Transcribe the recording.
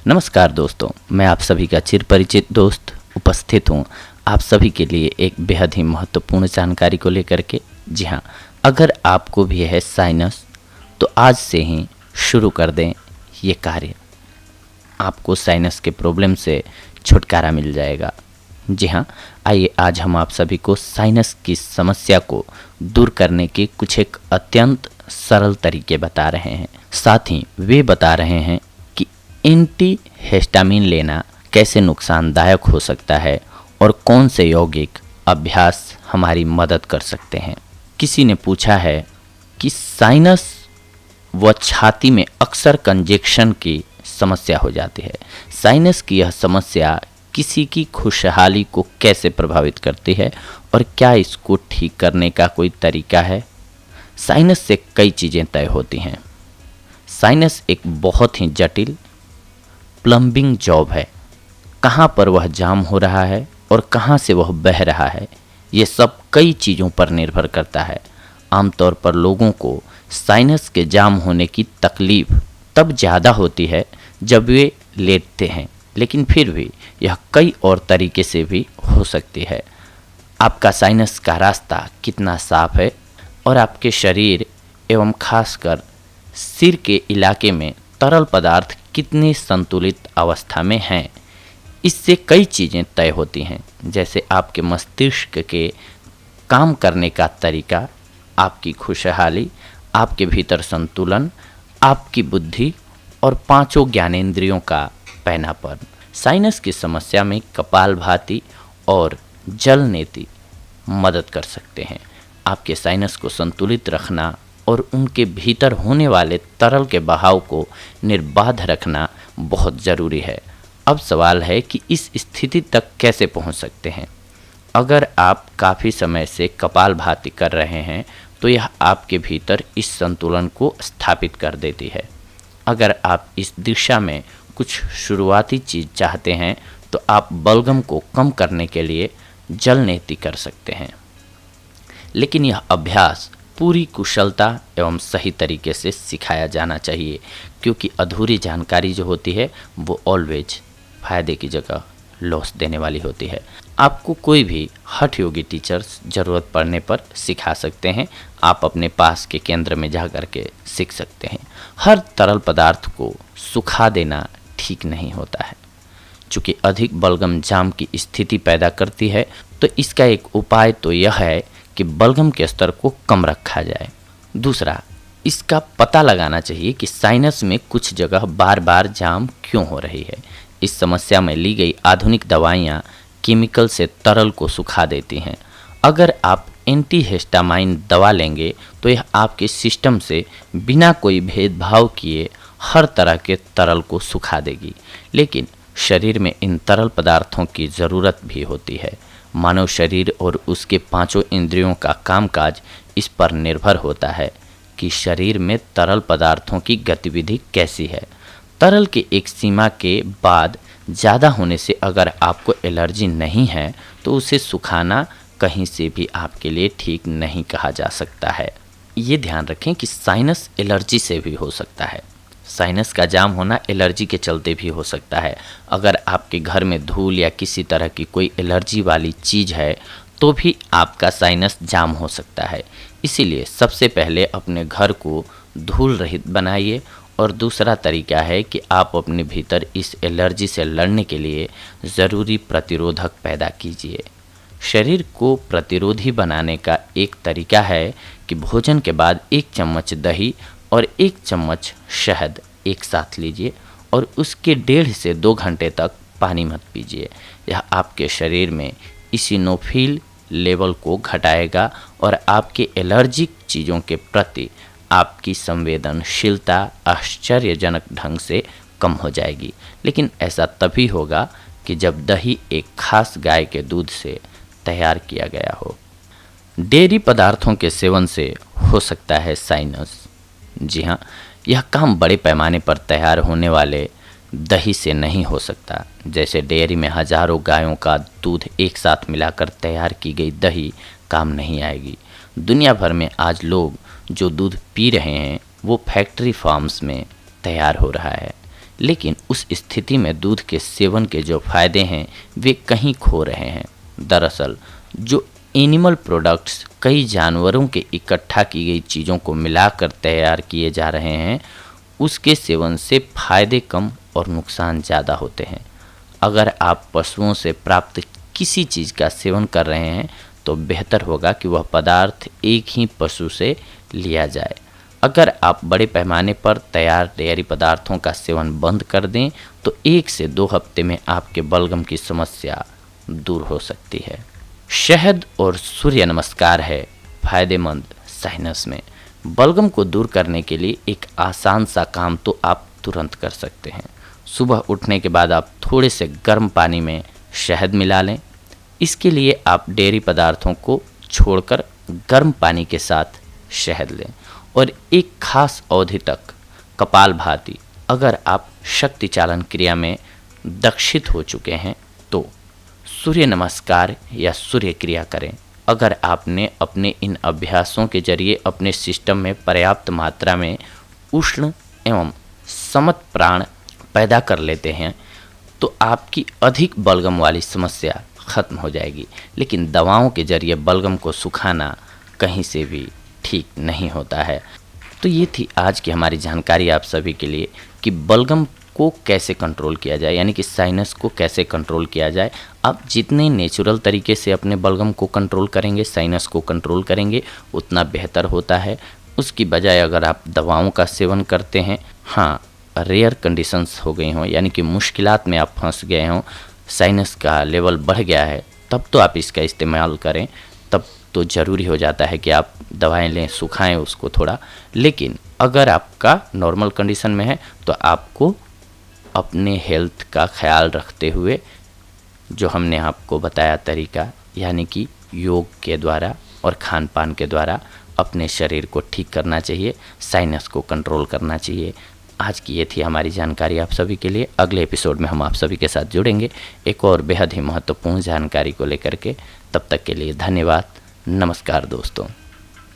नमस्कार दोस्तों, मैं आप सभी का चिर परिचित दोस्त उपस्थित हूँ आप सभी के लिए एक बेहद ही महत्वपूर्ण जानकारी को लेकर के। जी हाँ, अगर आपको भी है साइनस तो आज से ही शुरू कर दें ये कार्य। आपको साइनस के प्रॉब्लम से छुटकारा मिल जाएगा। जी हाँ, आइए आज हम आप सभी को साइनस की समस्या को दूर करने के कुछ एक अत्यंत सरल तरीके बता रहे हैं। साथ ही वे बता रहे हैं कि एंटी हिस्टामिन लेना कैसे नुकसानदायक हो सकता है और कौन से यौगिक अभ्यास हमारी मदद कर सकते हैं। किसी ने पूछा है कि साइनस व छाती में अक्सर कंजेक्शन की समस्या हो जाती है। साइनस की यह समस्या किसी की खुशहाली को कैसे प्रभावित करती है और क्या इसको ठीक करने का कोई तरीका है। साइनस से कई चीज़ें तय होती हैं। साइनस एक बहुत ही जटिल प्लम्बिंग जॉब है। कहाँ पर वह जाम हो रहा है और कहाँ से वह बह रहा है, ये सब कई चीज़ों पर निर्भर करता है। आमतौर पर लोगों को साइनस के जाम होने की तकलीफ तब ज़्यादा होती है जब वे लेटते हैं, लेकिन फिर भी यह कई और तरीके से भी हो सकती है। आपका साइनस का रास्ता कितना साफ है और आपके शरीर एवं खासकर सिर के इलाके में तरल पदार्थ कितनी संतुलित अवस्था में हैं, इससे कई चीज़ें तय होती हैं। जैसे आपके मस्तिष्क के काम करने का तरीका, आपकी खुशहाली, आपके भीतर संतुलन, आपकी बुद्धि और पांचों ज्ञानेंद्रियों का पैनापन। साइनस की समस्या में कपालभाति और जल नेति मदद कर सकते हैं। आपके साइनस को संतुलित रखना और उनके भीतर होने वाले तरल के बहाव को निर्बाध रखना बहुत ज़रूरी है। अब सवाल है कि इस स्थिति तक कैसे पहुंच सकते हैं। अगर आप काफ़ी समय से कपालभाति कर रहे हैं तो यह आपके भीतर इस संतुलन को स्थापित कर देती है। अगर आप इस दिशा में कुछ शुरुआती चीज़ चाहते हैं तो आप बलगम को कम करने के लिए जल नेति कर सकते हैं, लेकिन यह अभ्यास पूरी कुशलता एवं सही तरीके से सिखाया जाना चाहिए, क्योंकि अधूरी जानकारी जो होती है वो ऑलवेज फायदे की जगह लॉस देने वाली होती है। आपको कोई भी हठ योगी टीचर्स ज़रूरत पड़ने पर सिखा सकते हैं। आप अपने पास के केंद्र में जा कर के सीख सकते हैं। हर तरल पदार्थ को सुखा देना ठीक नहीं होता है। चूँकि अधिक बलगम जाम की स्थिति पैदा करती है, तो इसका एक उपाय तो यह है कि बलगम के स्तर को कम रखा जाए। दूसरा, इसका पता लगाना चाहिए कि साइनस में कुछ जगह बार बार जाम क्यों हो रही है। इस समस्या में ली गई आधुनिक दवाइयाँ केमिकल से तरल को सुखा देती हैं। अगर आप एंटीहिस्टामाइन दवा लेंगे तो यह आपके सिस्टम से बिना कोई भेदभाव किए हर तरह के तरल को सुखा देगी, लेकिन शरीर में इन तरल पदार्थों की ज़रूरत भी होती है। मानव शरीर और उसके पांचों इंद्रियों का कामकाज इस पर निर्भर होता है कि शरीर में तरल पदार्थों की गतिविधि कैसी है। तरल के एक सीमा के बाद ज़्यादा होने से अगर आपको एलर्जी नहीं है तो उसे सुखाना कहीं से भी आपके लिए ठीक नहीं कहा जा सकता है। ये ध्यान रखें कि साइनस एलर्जी से भी हो सकता है। साइनस का जाम होना एलर्जी के चलते भी हो सकता है। अगर आपके घर में धूल या किसी तरह की कोई एलर्जी वाली चीज़ है तो भी आपका साइनस जाम हो सकता है। इसीलिए सबसे पहले अपने घर को धूल रहित बनाइए और दूसरा तरीका है कि आप अपने भीतर इस एलर्जी से लड़ने के लिए ज़रूरी प्रतिरोधक पैदा कीजिए। शरीर को प्रतिरोधी बनाने का एक तरीका है कि भोजन के बाद 1 चम्मच दही और 1 चम्मच शहद एक साथ लीजिए और उसके 1.5 से 2 घंटे तक पानी मत पीजिए। यह आपके शरीर में इसिनोफिल लेवल को घटाएगा और आपके एलर्जिक चीज़ों के प्रति आपकी संवेदनशीलता आश्चर्यजनक ढंग से कम हो जाएगी। लेकिन ऐसा तभी होगा कि जब दही एक खास गाय के दूध से तैयार किया गया हो। डेयरी पदार्थों के सेवन से हो सकता है साइनस। जी हाँ, यह काम बड़े पैमाने पर तैयार होने वाले दही से नहीं हो सकता। जैसे डेयरी में हजारों गायों का दूध एक साथ मिलाकर तैयार की गई दही काम नहीं आएगी। दुनिया भर में आज लोग जो दूध पी रहे हैं वो फैक्ट्री फार्म्स में तैयार हो रहा है। लेकिन उस स्थिति में दूध के सेवन के जो फायदे हैं वे कहीं खो रहे हैं। दरअसल जो एनिमल प्रोडक्ट्स कई जानवरों के इकट्ठा की गई चीज़ों को मिलाकर तैयार किए जा रहे हैं, उसके सेवन से फायदे कम और नुकसान ज़्यादा होते हैं। अगर आप पशुओं से प्राप्त किसी चीज़ का सेवन कर रहे हैं तो बेहतर होगा कि वह पदार्थ एक ही पशु से लिया जाए। अगर आप बड़े पैमाने पर तैयार डेयरी पदार्थों का सेवन बंद कर दें तो 1 से 2 हफ्ते में आपके बलगम की समस्या दूर हो सकती है। शहद और सूर्य नमस्कार है फायदेमंद साइनस में। बलगम को दूर करने के लिए एक आसान सा काम तो आप तुरंत कर सकते हैं। सुबह उठने के बाद आप थोड़े से गर्म पानी में शहद मिला लें। इसके लिए आप डेयरी पदार्थों को छोड़कर गर्म पानी के साथ शहद लें और एक खास अवधि तक कपालभाति, अगर आप शक्ति चालन क्रिया में दक्षित हो चुके हैं तो सूर्य नमस्कार या सूर्य क्रिया करें। अगर आपने अपने इन अभ्यासों के जरिए अपने सिस्टम में पर्याप्त मात्रा में उष्ण एवं समत प्राण पैदा कर लेते हैं तो आपकी अधिक बलगम वाली समस्या खत्म हो जाएगी। लेकिन दवाओं के जरिए बलगम को सुखाना कहीं से भी ठीक नहीं होता है। तो ये थी आज की हमारी जानकारी आप सभी के लिए कि बलगम को कैसे कंट्रोल किया जाए, यानी कि साइनस को कैसे कंट्रोल किया जाए। आप जितने नेचुरल तरीके से अपने बलगम को कंट्रोल करेंगे, साइनस को कंट्रोल करेंगे, उतना बेहतर होता है। उसकी बजाय अगर आप दवाओं का सेवन करते हैं, हाँ रेयर कंडीशंस हो गई हों, यानी कि मुश्किलात में आप फंस गए हों, साइनस का लेवल बढ़ गया है, तब तो आप इसका इस्तेमाल करें। तब तो ज़रूरी हो जाता है कि आप दवाएं लें, सुखाएं उसको थोड़ा। लेकिन अगर आपका नॉर्मल कंडीशन में है तो आपको अपने हेल्थ का ख्याल रखते हुए जो हमने आपको बताया तरीका, यानी कि योग के द्वारा और खान पान के द्वारा अपने शरीर को ठीक करना चाहिए, साइनस को कंट्रोल करना चाहिए। आज की ये थी हमारी जानकारी आप सभी के लिए। अगले एपिसोड में हम आप सभी के साथ जुड़ेंगे एक और बेहद ही महत्वपूर्ण जानकारी को लेकर के। तब तक के लिए धन्यवाद। नमस्कार दोस्तों।